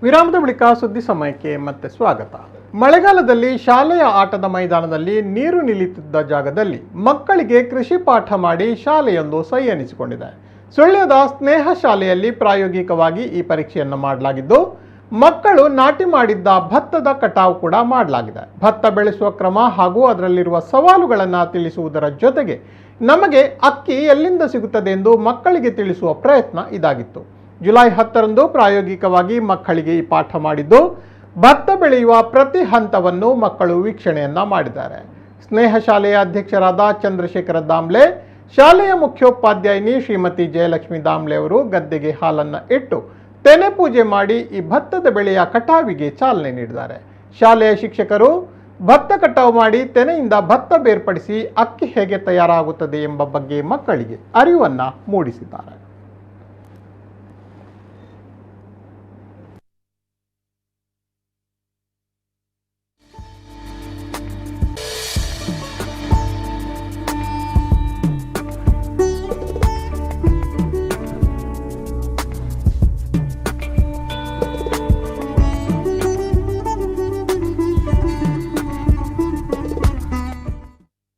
ವಿರಾಮದ ಬಳಿಕ ಸುದ್ದಿ ಸಮಯಕ್ಕೆ ಮತ್ತೆ ಸ್ವಾಗತ. ಮಳೆಗಾಲದಲ್ಲಿ ಶಾಲೆಯ ಆಟದ ಮೈದಾನದಲ್ಲಿ ನೀರು ನಿಲ್ಲುತ್ತಿದ್ದ ಜಾಗದಲ್ಲಿ ಮಕ್ಕಳಿಗೆ ಕೃಷಿ ಪಾಠ ಮಾಡಿ ಶಾಲೆಯೊಂದು ಸೈ ಎನಿಸಿಕೊಂಡಿದೆ. ಸುಳ್ಯದ ಸ್ನೇಹ ಶಾಲೆಯಲ್ಲಿ ಪ್ರಾಯೋಗಿಕವಾಗಿ ಈ ಪರೀಕ್ಷೆಯನ್ನು ಮಾಡಲಾಗಿದ್ದು, ಮಕ್ಕಳು ನಾಟಿ ಮಾಡಿದ್ದ ಭತ್ತದ ಕಟಾವು ಕೂಡ ಮಾಡಲಾಗಿದೆ. ಭತ್ತ ಬೆಳೆಸುವ ಕ್ರಮ ಹಾಗೂ ಅದರಲ್ಲಿರುವ ಸವಾಲುಗಳನ್ನು ತಿಳಿಸುವುದರ ಜೊತೆಗೆ ನಮಗೆ ಅಕ್ಕಿ ಎಲ್ಲಿಂದ ಸಿಗುತ್ತದೆ ಎಂದು ಮಕ್ಕಳಿಗೆ ತಿಳಿಸುವ ಪ್ರಯತ್ನ ಇದಾಗಿತ್ತು. ಜುಲೈ 10ರಂದು ಪ್ರಾಯೋಗಿಕವಾಗಿ ಮಕ್ಕಳಿಗೆ ಈ ಪಾಠ ಮಾಡಿದ್ದು, ಭತ್ತ ಬೆಳೆಯುವ ಪ್ರತಿ ಹಂತವನ್ನು ಮಕ್ಕಳು ವೀಕ್ಷಣೆಯನ್ನ ಮಾಡಿದ್ದಾರೆ. ಸ್ನೇಹ ಶಾಲೆಯ ಅಧ್ಯಕ್ಷರಾದ ಚಂದ್ರಶೇಖರ ದಾಮ್ಲೆ, ಶಾಲೆಯ ಮುಖ್ಯೋಪಾಧ್ಯಾಯಿನಿ ಶ್ರೀಮತಿ ಜಯಲಕ್ಷ್ಮಿ ದಾಮ್ಲೆ ಅವರು ಗದ್ದೆಗೆ ಹಾಲನ್ನು ಇಟ್ಟು ತೆನೆ ಪೂಜೆ ಮಾಡಿ ಈ ಭತ್ತದ ಬೆಳೆಯ ಕಟಾವಿಗೆ ಚಾಲನೆ ನೀಡಿದ್ದಾರೆ. ಶಾಲೆಯ ಶಿಕ್ಷಕರು ಭತ್ತ ಕಟಾವು ಮಾಡಿ ತೆನೆಯಿಂದ ಭತ್ತ ಬೇರ್ಪಡಿಸಿ ಅಕ್ಕಿ ಹೇಗೆ ತಯಾರಾಗುತ್ತದೆ ಎಂಬ ಬಗ್ಗೆ ಮಕ್ಕಳಿಗೆ ಅರಿವನ್ನ ಮೂಡಿಸಿದ್ದಾರೆ.